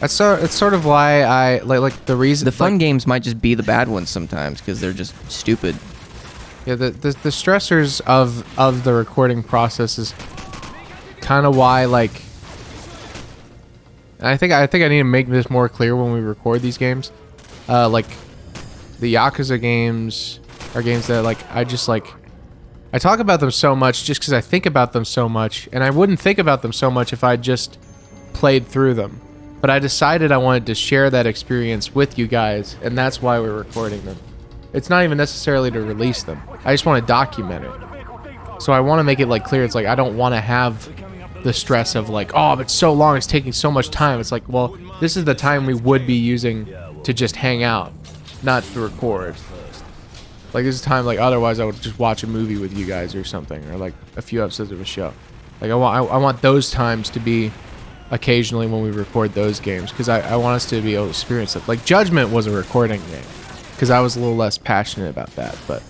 It's sort of why I like the reason The fun games might just be the bad ones sometimes because they're just stupid. Yeah, the stressors of the recording process is kind of why, like, I think I need to make this more clear when we record these games. Like the Yakuza games are games that like I talk about them so much just because I think about them so much, and I wouldn't think about them so much if I just played through them. But I decided I wanted to share that experience with you guys, and that's why we're recording them. It's not even necessarily to release them. I just want to document it. So I want to make it like clear. It's like I don't want to have the stress of like, oh, it's so long, it's taking so much time. It's like, well, this is the time we would be using to just hang out, not to record. Like this is time, like otherwise I would just watch a movie with you guys or something, or like a few episodes of a show. Like I want those times to be occasionally when we record those games, because I want us to be able to experience it. Like Judgment was a recording game, because I was a little less passionate about that, but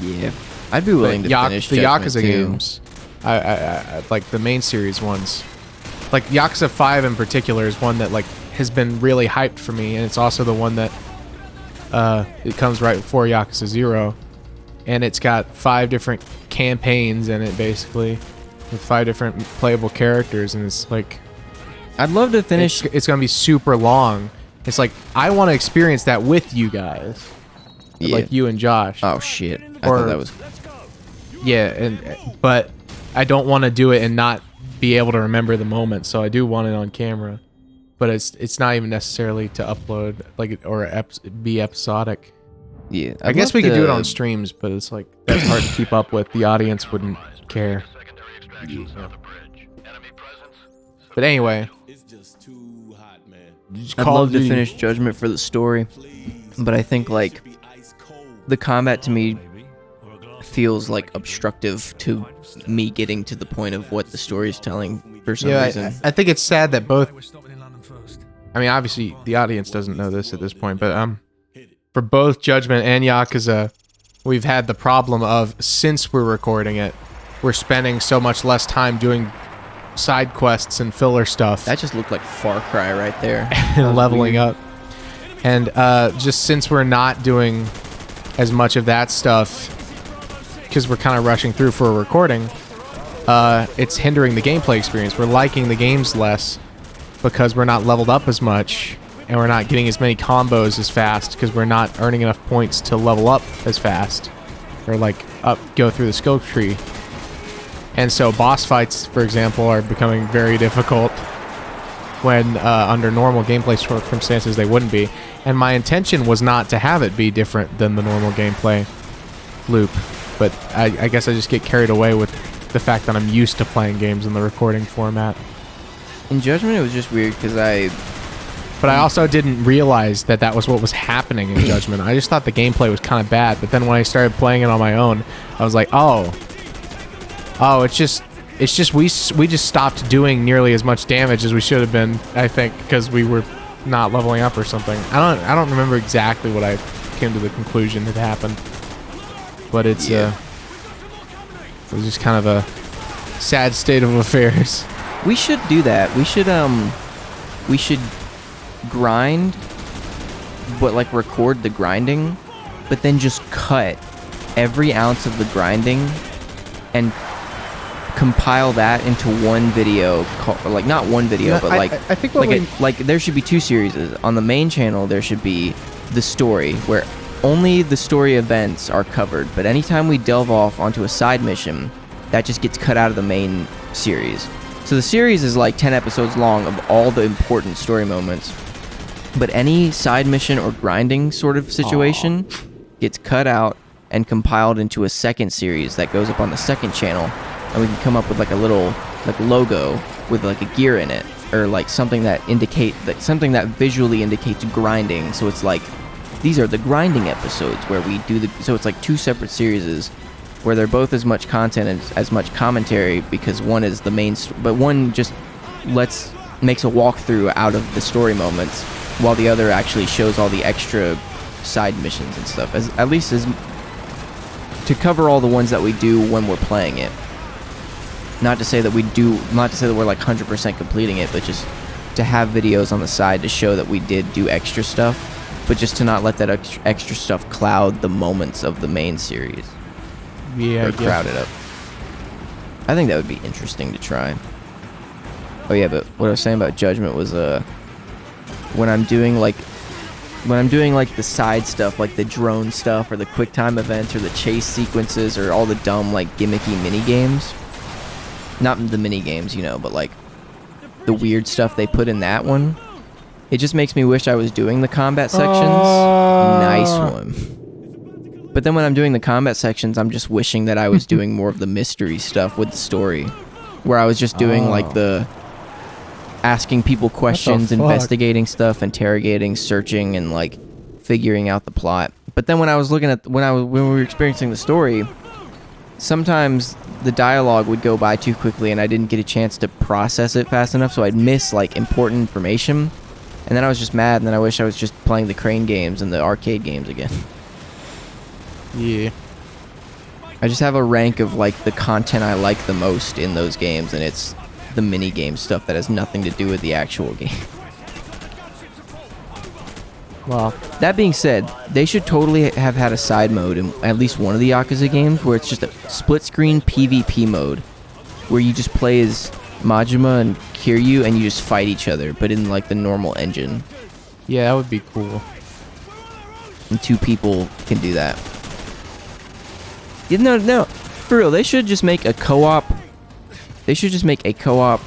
yeah, I'd be willing to finish the Judgment Yakuza too. games. I like the main series ones. Like Yakuza 5 in particular is one that like has been really hyped for me, and it's also the one that it comes right before Yakuza 0, and it's got 5 different campaigns in it basically, with 5 different playable characters, and it's like I'd love to finish. It's gonna be super long. It's like I want to experience that with you guys, like you and Josh. Oh shit! I thought that was. Yeah, but I don't want to do it and not be able to remember the moment, so I do want it on camera. But it's not even necessarily to upload or be episodic. Yeah, I guess we could do it on streams, but it's like that's hard to keep up with. The audience wouldn't care. Yeah. But anyway, I'd love to finish Judgment for the story, but I think like the combat to me feels like obstructive to me getting to the point of what the story is telling for some reason. I think it's sad that both. I mean, obviously the audience doesn't know this at this point, but for both Judgment and Yakuza, we've had the problem of, since we're recording it, we're spending so much less time doing side quests and filler stuff. That just looked like Far Cry right there. And leveling up. And just since we're not doing as much of that stuff, because we're kind of rushing through for a recording, it's hindering the gameplay experience. We're liking the games less because we're not leveled up as much, and we're not getting as many combos as fast because we're not earning enough points to level up as fast, or like go through the skill tree. And so boss fights, for example, are becoming very difficult when under normal gameplay circumstances they wouldn't be. And my intention was not to have it be different than the normal gameplay loop, but I guess I just get carried away with the fact that I'm used to playing games in the recording format. In Judgment, it was just weird because But I also didn't realize that that was what was happening in Judgment. I just thought the gameplay was kind of bad, but then when I started playing it on my own, I was like, oh, it's just we just stopped doing nearly as much damage as we should have been, I think, because we were not leveling up or something. I don't remember exactly what I came to the conclusion had happened, but it was just kind of a sad state of affairs. we should do that. We should grind, but like record the grinding, but then just cut every ounce of the grinding and compile that into one video, like not one video, but like I think like there should be 2 series. On the main channel there should be the story, where only the story events are covered, but anytime we delve off onto a side mission, that just gets cut out of the main series. So the series is like 10 episodes long of all the important story moments, but any side mission or grinding sort of situation gets cut out and compiled into a second series that goes up on the second channel, and we can come up with like a little like logo with like a gear in it, or like something that visually indicates grinding. So it's like, these are the grinding episodes where we do so it's like 2 separate series where they're both as much content and as much commentary, because one is the main but one just makes a walkthrough out of the story moments, while the other actually shows all the extra side missions and stuff, at least as to cover all the ones that we do when we're playing it. Not to say that we're like 100% completing it, but just to have videos on the side to show that we did do extra stuff, but just to not let that extra stuff cloud the moments of the main series. Yeah, Or crowd it up. I think that would be interesting to try. Oh yeah, but what I was saying about Judgment was when I'm doing like the side stuff, like the drone stuff or the quick time events or the chase sequences or all the dumb like gimmicky mini games. Not the mini games, you know, but like the weird stuff they put in that one. It just makes me wish I was doing the combat sections. Nice one. But then when I'm doing the combat sections, I'm just wishing that I was doing more of the mystery stuff with the story, where I was just doing like the asking people questions, investigating stuff, interrogating, searching, and like figuring out the plot. But then when I was looking at when we were experiencing the story, sometimes the dialogue would go by too quickly and I didn't get a chance to process it fast enough, so I'd miss like important information. And then I was just mad, and then I wish I was just playing the crane games and the arcade games again. Yeah. I just have a rank of like the content I like the most in those games, and it's the mini game stuff that has nothing to do with the actual game. Well, that being said, they should totally have had a side mode in at least one of the Yakuza games where it's just a split screen PvP mode where you just play as Majima and Kiryu and you just fight each other, but in like the normal engine. yeah, that would be cool. And 2 people can do that. Yeah, no, for real, they should just make a co-op. They should just make a co-op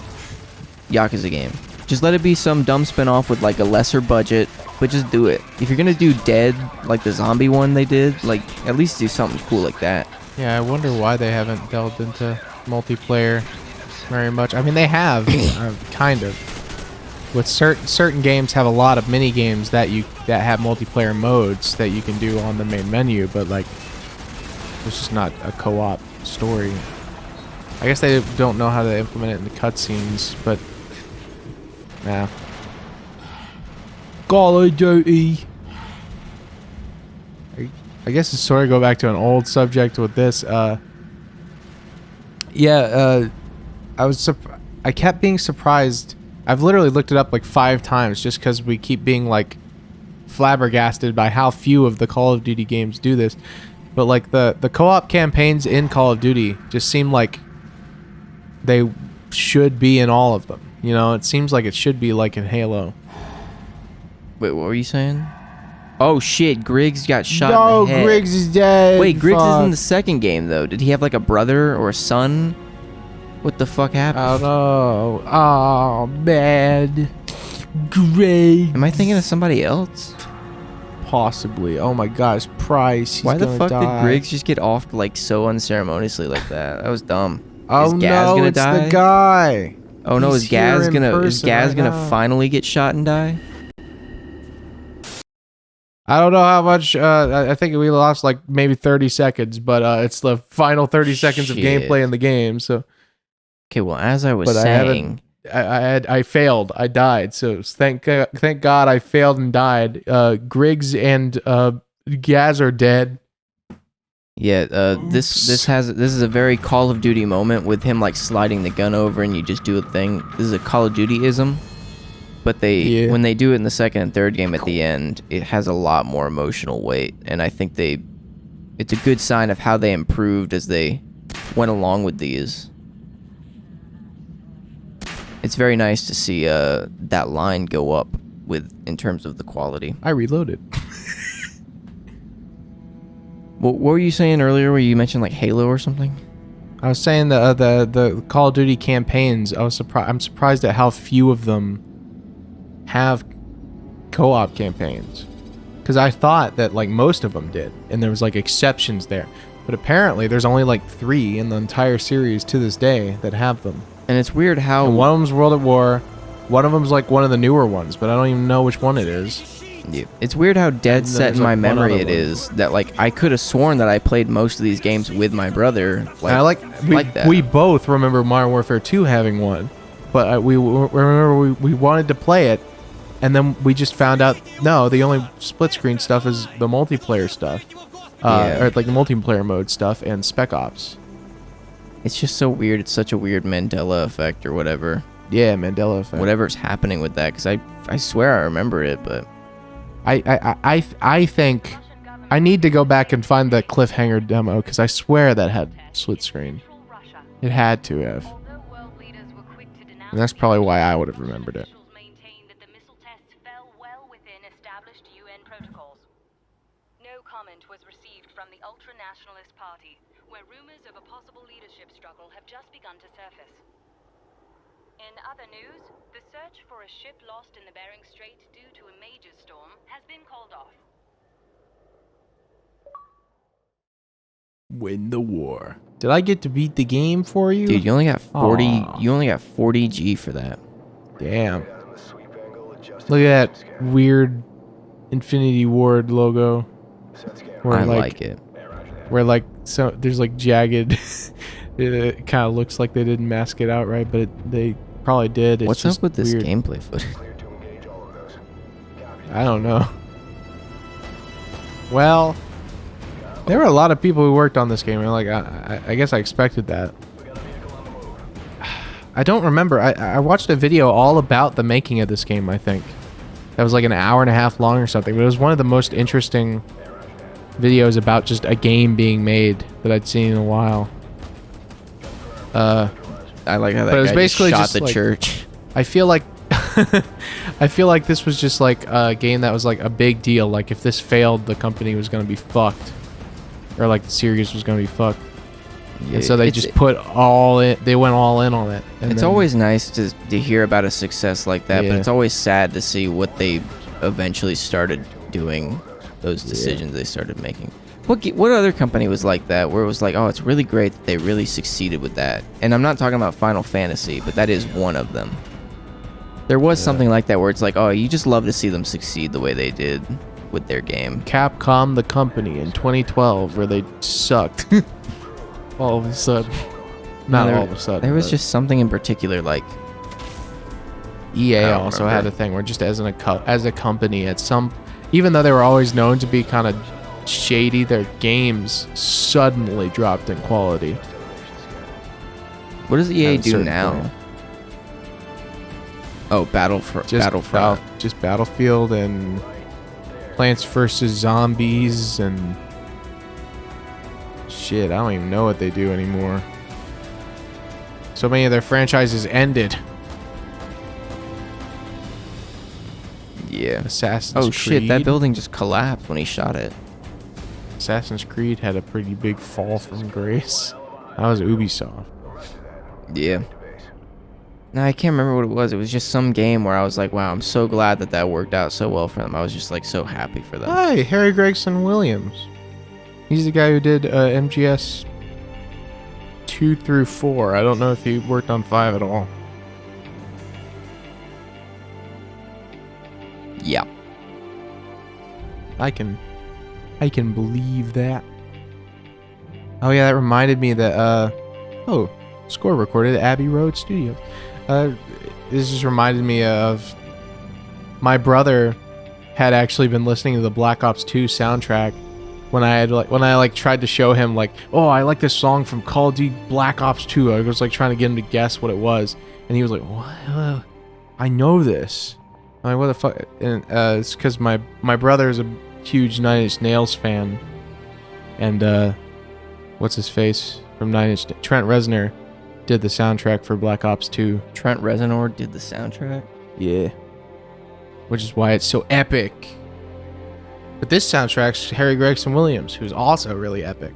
Yakuza game. Just let it be some dumb spin-off with like a lesser budget, but just do it. If you're gonna do Dead, like the zombie one they did, like at least do something cool like that. Yeah, I wonder why they haven't delved into multiplayer very much. I mean, they have, kind of. With certain games have a lot of mini games that have multiplayer modes that you can do on the main menu, but like it's just not a co-op story. I guess they don't know how to implement it in the cutscenes, but nah. Call of Duty. I guess to sort of go back to an old subject with this. I kept being surprised. I've literally looked it up like 5 times just because we keep being like flabbergasted by how few of the Call of Duty games do this. But like the co-op campaigns in Call of Duty just seem like they should be in all of them. You know, it seems like it should be like in Halo. Wait, what were you saying? Oh shit, Griggs got shot in the head. Griggs is dead. Wait, Griggs is in the second game though. Did he have like a brother or a son? What the fuck happened? I don't know. Oh man. Griggs. Am I thinking of somebody else? Possibly. Oh my gosh, Price. Why the fuck did Griggs just get off like so unceremoniously like that? That was dumb. Oh is Gaz no, gonna it's die? the guy. Oh no, is Gaz right gonna finally get shot and die? I don't know how much. I think we lost like maybe 30 seconds, but it's the final 30 seconds of gameplay in the game. So, okay, well, as I was saying, I failed. I died. So thank God I failed and died. Griggs and Gaz are dead. Yeah, this is a very Call of Duty moment with him like sliding the gun over and you just do a thing. This is a Call of Duty-ism. But when they do it in the second and third game at the end, it has a lot more emotional weight, and I think it's a good sign of how they improved as they went along with these. It's very nice to see that line go up in terms of the quality. I reloaded. What were you saying earlier where you mentioned like Halo or something? I was saying the Call of Duty campaigns. I'm surprised at how few of them have co-op campaigns, because I thought that like most of them did, and there was like exceptions there, but apparently there's only like 3 in the entire series to this day that have them. And it's weird how one of them's World at War, one of them's like one of the newer ones, but I don't even know which one it is. Yeah. It's weird how dead set in my memory it is that like I could have sworn that I played most of these games with my brother. Like, that. We both remember Modern Warfare 2 having one, but we remember we wanted to play it. And then we just found out, no, the only split screen stuff is the multiplayer stuff. Or like the multiplayer mode stuff and Spec Ops. It's just so weird. It's such a weird Mandela effect or whatever. Yeah, Mandela effect. Whatever's happening with that, because I swear I remember it, but I think I need to go back and find the cliffhanger demo because I swear that had split screen. It had to have. And that's probably why I would have remembered it. No comment was received from the ultra-nationalist party, where rumors of a possible leadership struggle have just begun to surface. In other news, the search for a ship lost in the Bering Strait due to a major storm has been called off. Win the war. Did I get to beat the game for you? dude, you only got 40. Aw. You only got 40 G for that. Damn. Look at that weird Infinity Ward logo. Where I like it. Where like so there's like jagged. It kind of looks like they didn't mask it out right, but they probably did. It's What's just up with this weird. gameplay footage? I don't know. Well, there were a lot of people who worked on this game, and like I guess I expected that. I don't remember. I watched a video all about the making of this game. I think that was like an hour and a half long or something. But it was one of the most interesting videos about just a game being made that I'd seen in a while. I like how that But it was guy basically just shot just the like- church. I feel like I feel like this was just like a game that was like a big deal. Like if this failed, the company was gonna be fucked, or like the series was gonna be fucked. Yeah, And so they just put all in. They went all in on it. And It's then- always nice to hear about a success like that, Yeah. but it's always sad to see what they eventually started doing, those decisions they started making. What other company was like that, where it was like, oh, it's really great that they really succeeded with that? And I'm not talking about Final Fantasy, but that is one of them. There was something like that where it's like, oh, you just love to see them succeed the way they did with their game. Capcom, the company, in 2012, where they sucked. All of a sudden, not there- all of a sudden. There was but just something in particular, like, EA I don't also remember. had a thing where just as a company, at some, even though they were always known to be kind of shady, their games suddenly dropped in quality. what does EA At a do certain now? point. Oh, Battlefront. Just Battlefield and Plants vs Zombies and shit. I don't even know what they do anymore. So many of their franchises ended. Yeah. Assassin's Oh Creed. shit, that building just collapsed when he shot it. Assassin's Creed had a pretty big fall from grace. That was Ubisoft. Yeah. No, I can't remember what it was. It was just some game where I was like, wow, I'm so glad that that worked out so well for them. I was just like so happy for them. Hi, Harry Gregson Williams. He's the guy who did MGS 2 through 4. I don't know if he worked on 5 at all. Yeah. I can believe that. Oh yeah, that reminded me that score recorded at Abbey Road Studios. This just reminded me of my brother had actually been listening to the Black Ops 2 soundtrack when I tried to show him like, oh, I like this song from Call of Duty Black Ops 2. I was like trying to get him to guess what it was, and he was like, what? I know this. I'm like, what the fuck? And it's because my brother is a huge Nine Inch Nails fan, and what's his face from Nine Inch? Trent Reznor did the soundtrack for Black Ops 2. Trent Reznor did the soundtrack. Yeah. Which is why it's so epic. But this soundtrack's Harry Gregson Williams, who's also really epic.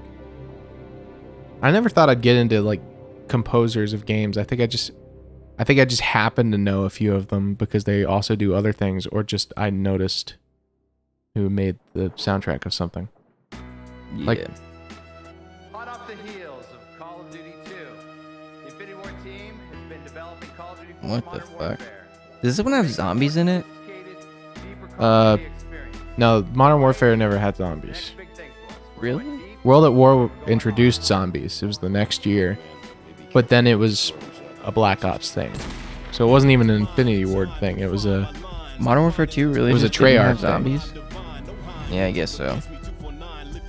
I never thought I'd get into like composers of games. I think I just happen to know a few of them because they also do other things, or just I noticed who made the soundtrack of something. Yeah. Like- Hot off the heels of Call of Duty 2, the Infinity Ward team has been developing Call of Duty 4 What the Modern fuck? Warfare. Does this one have zombies in it? Sophisticated, deeper Call of Duty experience. No, Modern Warfare never had zombies. Next big thing for us. We're Really? going deep. World at War introduced zombies. It was the next year. But then it was a Black Ops thing. So it wasn't even an Infinity Ward thing. It was a... Modern Warfare 2 really It was a just didn't have Treyarch thing. zombies? Yeah, I guess so.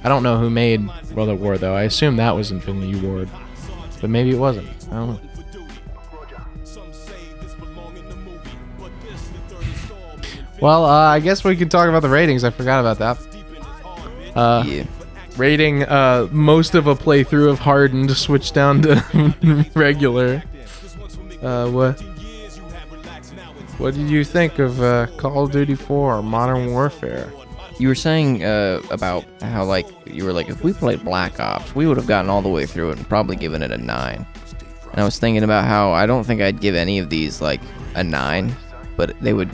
I don't know who made World at War, though. I assume that was Infinity Ward. But maybe it wasn't. I don't know. Well, I guess we can talk about the ratings. I forgot about that. Yeah. Rating most of a playthrough of Hardened, switch down to regular. What did you think of Call of Duty 4 Modern Warfare? You were saying about how, like, you were like, if we played Black Ops, we would have gotten all the way through it and probably given it a 9. And I was thinking about how I don't think I'd give any of these, like, a 9, but they would...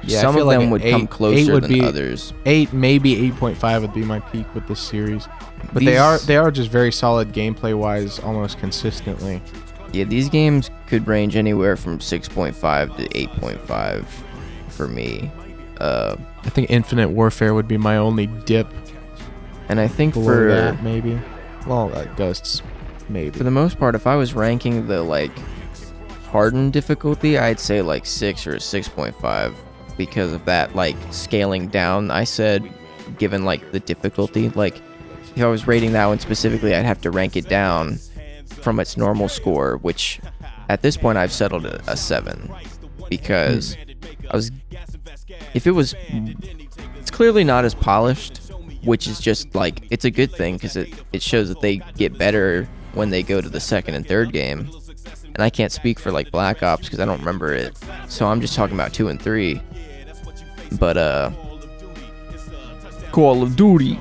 Yeah, some I feel of them like would an come 8 closer would than be, others. 8, maybe 8.5 would be my peak with this series. But These- they are just very solid gameplay-wise almost consistently. Yeah, these games could range anywhere from 6.5 to 8.5 for me. I think Infinite Warfare would be my only dip And I think below for that, maybe. Well, Ghosts, maybe. for the most part, if I was ranking the, like, hardened difficulty, I'd say like 6 or 6.5 because of that, like, scaling down. I said, given, like, the difficulty, like, if I was rating that one specifically, I'd have to rank it down from its normal score, which at this point I've settled at a 7 because if it was, it's clearly not as polished, which is just, like, it's a good thing because it shows that they get better when they go to the second and third game. And I can't speak for, like, Black Ops because I don't remember it, so I'm just talking about 2 and 3. But Call of Duty.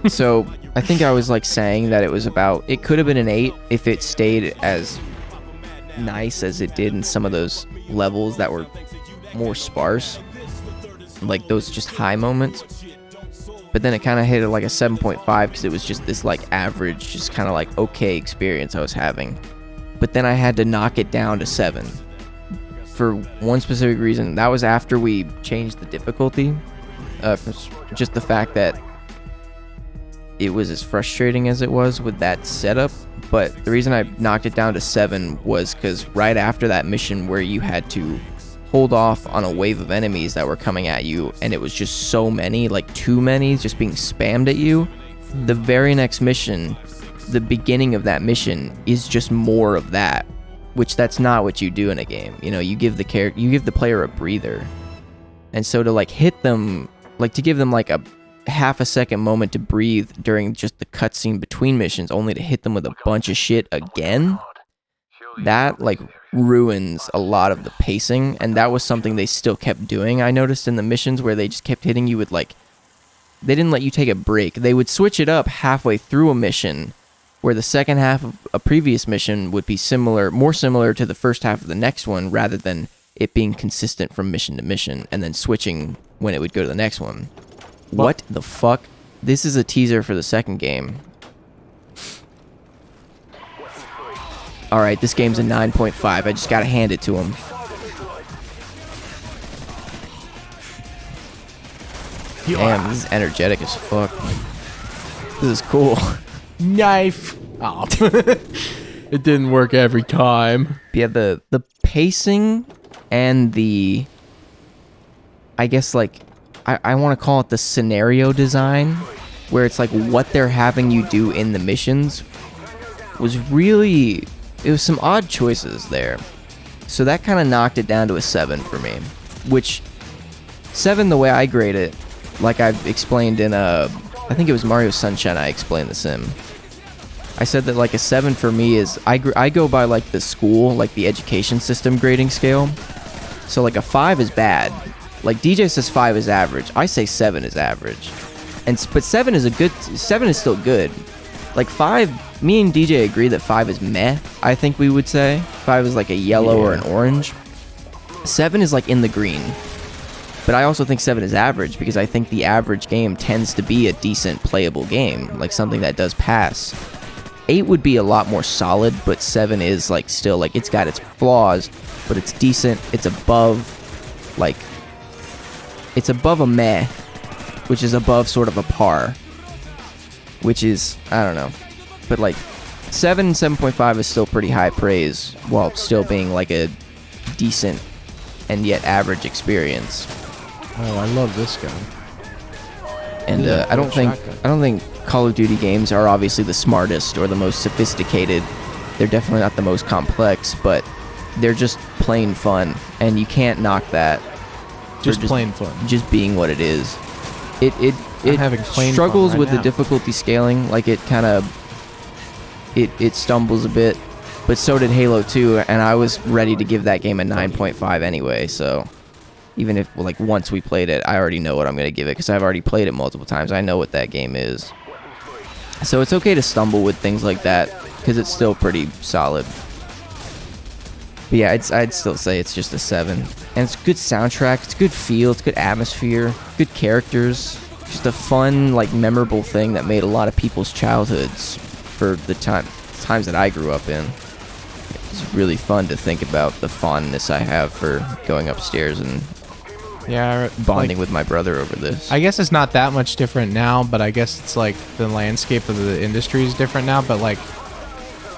So I think I was, like, saying that it could have been an 8 if it stayed as nice as it did in some of those levels that were more sparse, like those just high moments. But then it kind of hit it like a 7.5 because it was just this, like, average, just kind of like okay experience I was having. But then I had to knock it down to 7 for one specific reason. That was after we changed the difficulty, for just the fact that it was as frustrating as it was with that setup. But the reason I knocked it down to 7 was because right after that mission where you had to hold off on a wave of enemies that were coming at you, and it was just so many, like too many, just being spammed at you, the very next mission, the beginning of that mission, is just more of that, which that's not what you do in a game. You know, you give the player a breather. And so to, like, hit them, like, to give them, like, a half a second moment to breathe during just the cutscene between missions, only to hit them with a bunch of shit again, that, like, ruins a lot of the pacing. And that was something they still kept doing, I noticed, in the missions where they just kept hitting you with, like, they didn't let you take a break. They would switch it up halfway through a mission, where the second half of a previous mission would be more similar to the first half of the next one, rather than it being consistent from mission to mission, and then switching when it would go to the next one. What the fuck? This is a teaser for the second game. Alright, this game's a 9.5. I just gotta hand it to him. Damn, this is energetic as fuck. This is cool. Knife. Oh. It didn't work every time. Yeah, the pacing and the, I guess, like, I want to call it the scenario design, where it's like what they're having you do in the missions was really, it was some odd choices there. So that kind of knocked it down to a 7 for me, which 7, the way I grade it, like I've explained in I think it was Mario Sunshine, I explained the sim. I said that, like, a 7 for me is, I go by, like, the school, like the education system grading scale. So, like, a 5 is bad. Like, DJ says 5 is average. I say 7 is average. But 7 is still good. Like, 5, me and DJ agree that 5 is meh, I think we would say. 5 is like a yellow or an orange. 7 is, like, in the green. But I also think 7 is average because I think the average game tends to be a decent playable game, like something that does pass. 8 would be a lot more solid, but 7 is, like, still, like, it's got its flaws, but it's decent. It's above, like, it's above a meh, which is above sort of a par, which is, I don't know. But, like, 7 and 7.5 is still pretty high praise, while still being, like, a decent and yet average experience. Oh, I love this guy. And Yeah, I don't think shotgun. Call of Duty games are obviously the smartest or the most sophisticated. They're definitely not the most complex, but they're just plain fun, and you can't knock that. Just plain fun. Just being what it is. It having plain struggles fun right with now. the difficulty scaling. Like it kind of it stumbles a bit, but so did Halo 2, and I was ready to give that game a 9.5 anyway. So even if like once we played it, I already know what I'm gonna give it because I've already played it multiple times. I know what that game is. So it's okay to stumble with things like that because it's still pretty solid. But yeah, I'd still say it's just a 7. And it's good soundtrack, it's good feel, it's good atmosphere, good characters. Just a fun, like, memorable thing that made a lot of people's childhoods for the times that I grew up in. It's really fun to think about the fondness I have for going upstairs and bonding with my brother over this. I guess it's not that much different now, but I guess it's like the landscape of the industry is different now. But like,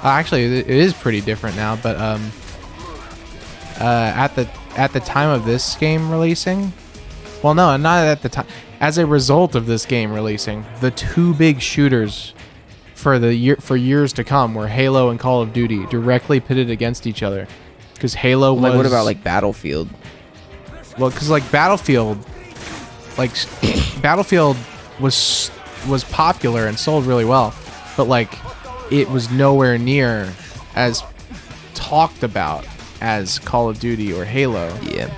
actually, it is pretty different now. But at the time of this game releasing, well, no, not at the time. As a result of this game releasing, the two big shooters for years to come were Halo and Call of Duty, directly pitted against each other. Because Halo was... Like, what about, like, Battlefield? Well, because, like, Battlefield was popular and sold really well. But, like, it was nowhere near as talked about as Call of Duty or Halo. Yeah.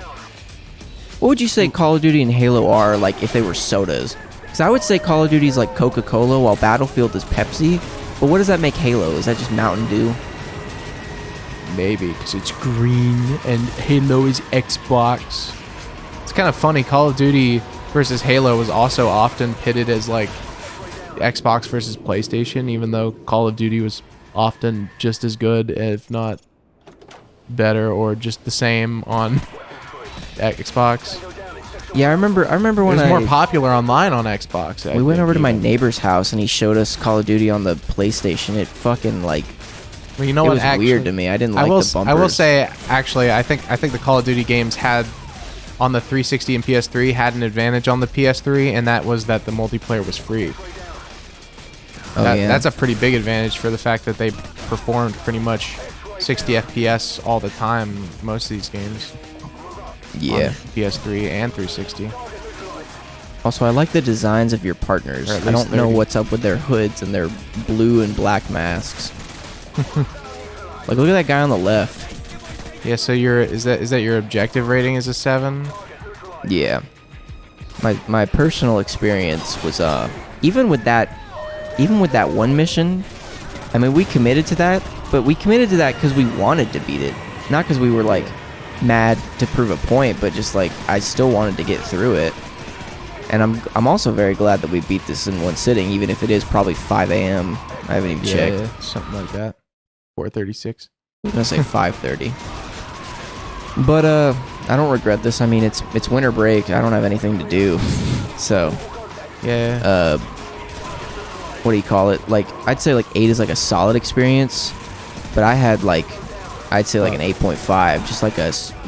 What would you say Call of Duty and Halo are, like, if they were sodas? Because I would say Call of Duty is like Coca-Cola, while Battlefield is Pepsi. But what does that make Halo? Is that just Mountain Dew? Maybe, because it's green and Halo is Xbox. It's kind of funny. Call of Duty versus Halo was also often pitted as, like, Xbox versus PlayStation, even though Call of Duty was often just as good, if not better, or just the same on Xbox. Yeah, I remember when it was more popular online on Xbox. We went over to my neighbor's house and he showed us Call of Duty on the PlayStation. It fucking like well, you know it what? was Actually, weird to me. I didn't like the bumpers. I will say, actually, I think the Call of Duty games had on the 360 and PS3 had an advantage on the PS3, and that was that the multiplayer was free. That's a pretty big advantage for the fact that they performed pretty much 60 FPS all the time. Most of these games. Yeah. On PS3 and 360. Also, I like the designs of your partners. I don't know what's up with their hoods and their blue and black masks. Like, look at that guy on the left. Yeah, so is that your objective rating is a 7? Yeah. My personal experience was even with that one mission, I mean, we committed to that, but we committed to that because we wanted to beat it, not because we were like mad to prove a point, but just like I still wanted to get through it. And I'm also very glad that we beat this in one sitting, even if it is probably 5 a.m. I haven't even checked. Yeah, something like that. 4:36. I was gonna say 5:30. But I don't regret this. I mean, it's winter break. I don't have anything to do, so yeah. What do you call it? Like, I'd say like 8 is like a solid experience, but I had like, I'd say like an 8.5,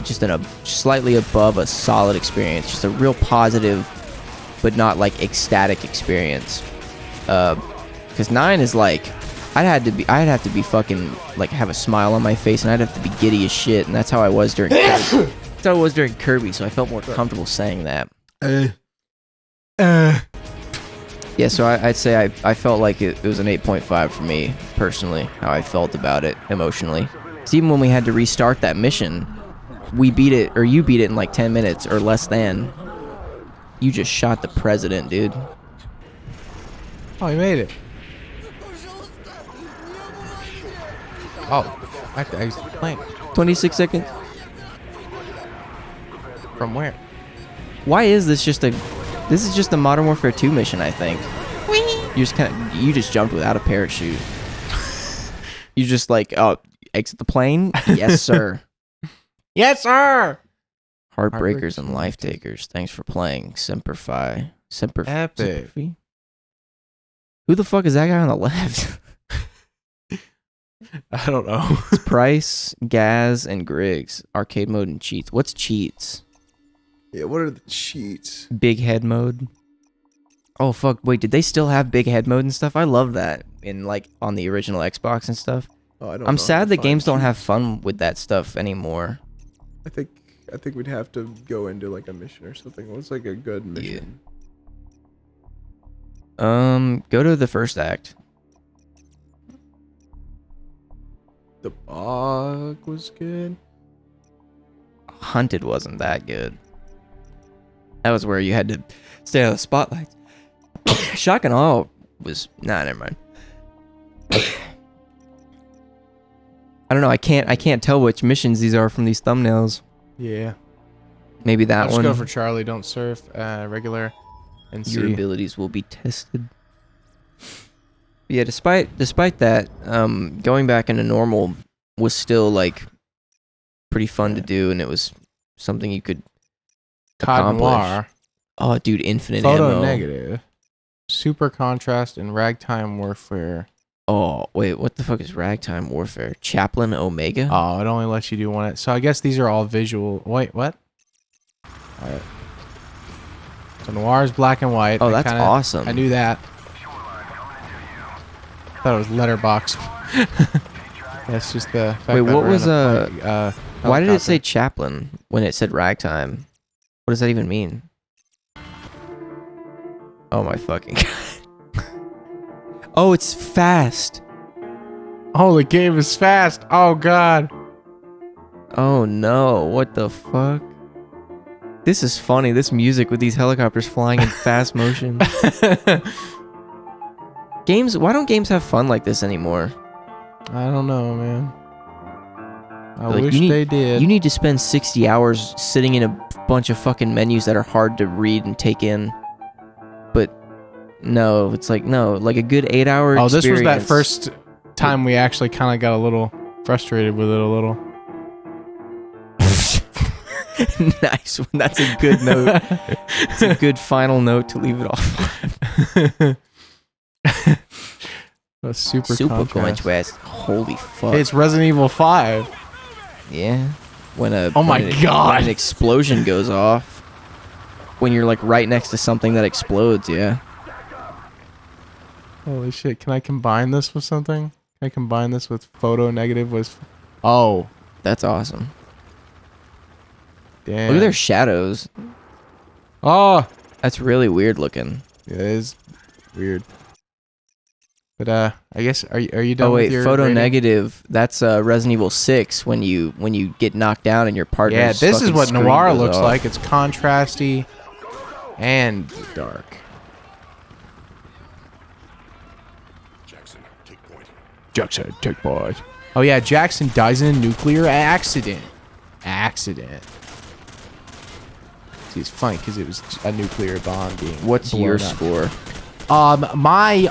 just a slightly above a solid experience, just a real positive, but not like ecstatic experience. Because 9 is like, I'd have to be fucking like have a smile on my face, and I'd have to be giddy as shit, and that's how I was during Kirby. That's how I was during Kirby, so I felt more comfortable saying that. Yeah, so I'd say I felt like it was an 8.5 for me, personally, how I felt about it emotionally. So even when we had to restart that mission, we beat it, or you beat it in like 10 minutes, or less than. You just shot the president, dude. Oh, he made it. Oh, I was playing. 26 seconds. From where? Why is this just a... This is just a Modern Warfare 2 mission, I think. You just jumped without a parachute. You just like, oh, exit the plane? Yes, sir. Yes, sir! Heartbreakers and Life Takers. Thanks for playing. Semper Fi. Semper Fi? Who the fuck is that guy on the left? I don't know. It's Price, Gaz, and Griggs. Arcade mode and cheats. What's cheats? Yeah, what are the cheats? Big head mode. Oh fuck! Wait, did they still have big head mode and stuff? I love that in like on the original Xbox and stuff. Oh, I don't I'm know sad that games don't cheats. have fun with that stuff anymore. I think I think we'd have to go into like a mission or something. What's like a good mission? Go to the first act. The bog was good. Hunted wasn't that good. That was where you had to stay out of the spotlights. Shock and awe was never mind. I don't know. I can't tell which missions these are from these thumbnails. Yeah. Maybe that I'll just one. go for Charlie. Don't surf. Regular. And Your see. abilities will be tested. Yeah. Despite that, going back into normal was still like pretty fun to do, and it was something you could Cod accomplish. Noir. Oh, dude, infinite Photo ammo. negative. Super contrast and ragtime warfare. Oh, wait, what the fuck is ragtime warfare? Chaplain Omega? Oh, it only lets you do one. So I guess these are all visual. Wait, what? Alright. So Noir is black and white. Oh, that's awesome. I knew that. Thought it was letterbox. That's just the fact Wait, that what we're was in a why did it helicopter. say chaplain when it said ragtime? What does that even mean? Oh my fucking god. Oh, it's fast. Oh, the game is fast. Oh god. Oh no, what the fuck? This is funny, this music with these helicopters flying in fast motion. Why don't games have fun like this anymore? I don't know, man. I Like, wish they did. You need to spend 60 hours sitting in a bunch of fucking menus that are hard to read and take in. But no, it's like, no, like a good 8-hour Oh, experience. this was that first time we actually kind of got a little frustrated with it a little. Nice one. That's a good note. It's a good final note to leave it off. A super Contrast. contrast. Holy fuck. It's Resident Evil 5. Yeah. When a Oh my God. when an explosion goes off. When you're like right next to something that explodes, yeah. Holy shit. Can I combine this with something? Can I combine this with photo negative with... Oh. That's awesome. Damn. Look at their shadows. Oh. That's really weird looking. It is weird. But I guess are you done Oh with wait, your photo rating? negative. That's Resident Evil 6 when you get knocked down and your partner. Yeah, this is what screen Noir goes looks off. like. It's contrasty and dark. Jackson, take point. Jackson, take point. Oh yeah, Jackson dies in a nuclear accident. See, it's funny because it was a nuclear bomb being What's blown your up. score? My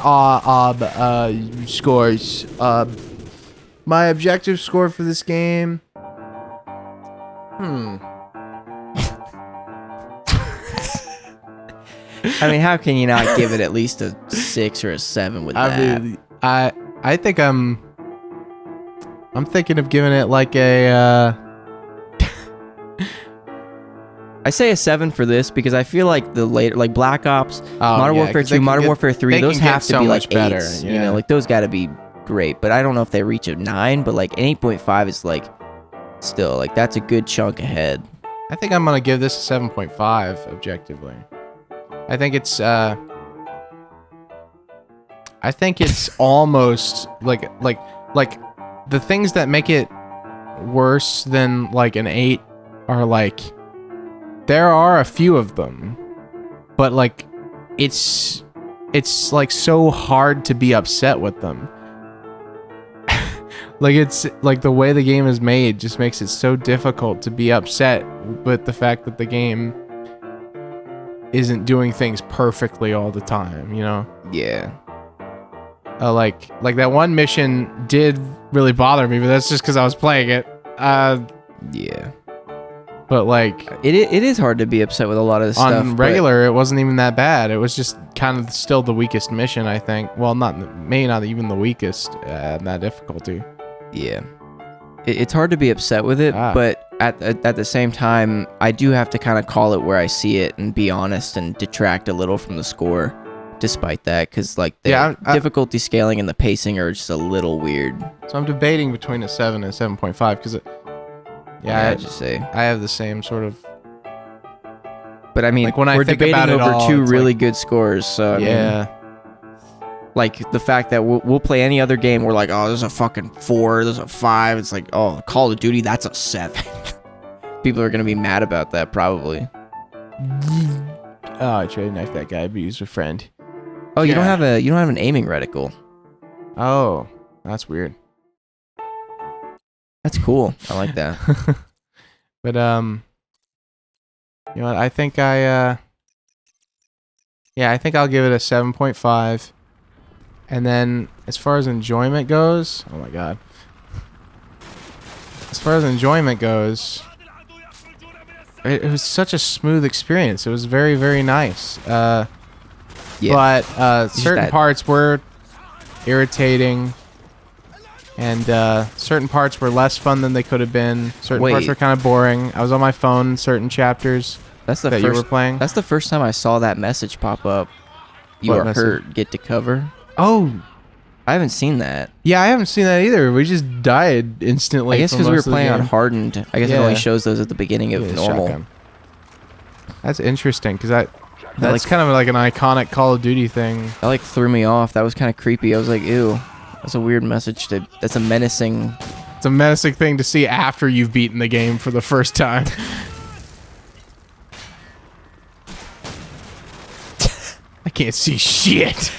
scores. My objective score for this game. I mean, how can you not give it at least a 6 or a 7 with that? I think I'm thinking of giving it like a I say a 7 for this because I feel like the later, like Black Ops, Modern yeah, Warfare 'cause they 2, can Modern get- Warfare 3, they those can get have to so be much like better, 8s. You yeah. know, like those got to be great. But I don't know if they reach a 9, but like an 8.5 is like still like that's a good chunk ahead. I think I'm gonna give this a 7.5 objectively. I think it's almost like the things that make it worse than like an 8 are like there are a few of them, but like it's like so hard to be upset with them. Like it's like the way the game is made just makes it so difficult to be upset with the fact that the game isn't doing things perfectly all the time, you know? Yeah. Like that one mission did really bother me, but that's just because I was playing it. Yeah. But like It is hard to be upset with a lot of this stuff. on but- regular, it wasn't even that bad. It was just kind of still the weakest mission, I think. Well, maybe not even the weakest in that difficulty. Yeah. It's hard to be upset with it, but at the same time, I do have to kind of call it where I see it and be honest and detract a little from the score despite that, because like the difficulty scaling and the pacing are just a little weird. So I'm debating between a 7 and 7.5 because Yeah, I'd just say. I have the same sort of. But I mean, Like, when I we're think debating about it over all, two it's really like- good scores. So I mean, Yeah. like the fact that we'll play any other game, we're like, oh, there's a fucking 4, there's a 5. It's like, oh, Call of Duty, that's a 7. People are gonna be mad about that probably. Oh, I tried to knife that guy, but he was a friend. Oh, you don't Yeah. have an aiming reticle. Oh, that's weird. That's cool. I like that. But you know what? I think yeah, I think I'll give it a 7.5. And then as far as enjoyment goes, oh my god. As far as enjoyment goes, it was such a smooth experience. It was very, very nice. Yeah. But certain that- parts were irritating, and certain parts were less fun than they could have been. Certain parts Wait. were kind of boring. I was on my phone certain chapters That's the that first you were playing. That's the first time I saw that message pop up. You What are message? hurt. Get to cover. Oh, I haven't seen that. yeah, I haven't seen that either. We just died instantly. I guess for because we were most of the playing on game. hardened. I guess it Yeah. only shows those at the beginning of Yeah, normal. shotgun. That's interesting because that's like- kind of like an iconic Call of Duty thing. That like threw me off. That was kind of creepy. I was like, ew. That's a weird message to. That's a menacing. It's a menacing thing to see after you've beaten the game for the first time. I can't see shit.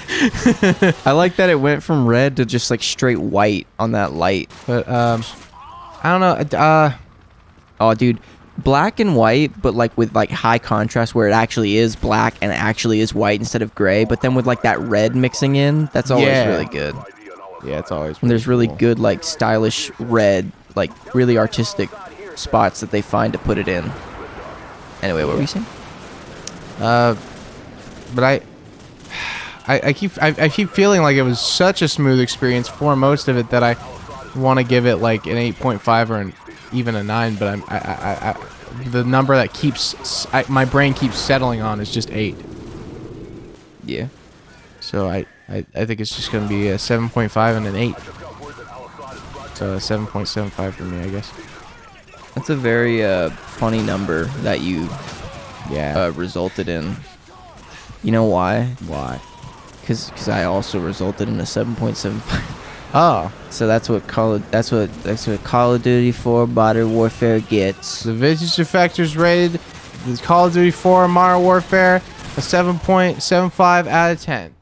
I like that it went from red to just like straight white on that light. But I don't know. Oh, dude, black and white, but like with like high contrast where it actually is black and it actually is white instead of gray. But then with like that red mixing in, that's always Yeah. really good. Yeah, it's always. And there's really cool. good like stylish red, like really artistic spots that they find to put it in. Anyway, what were you saying? But I keep feeling like it was such a smooth experience for most of it that I want to give it like an 8.5 or even a 9. But the number that my brain keeps settling on is just 8. Yeah. So I think it's just gonna be a 7.5 and an 8. So a 7.75 for me, I guess. That's a very funny number that you Yeah. resulted in. You know why? Why? Because I also resulted in a 7.75. Oh, So that's what Call of Duty 4 Modern Warfare gets. the Vintage Defectors rated the Call of Duty 4 Modern Warfare a 7.75 out of 10.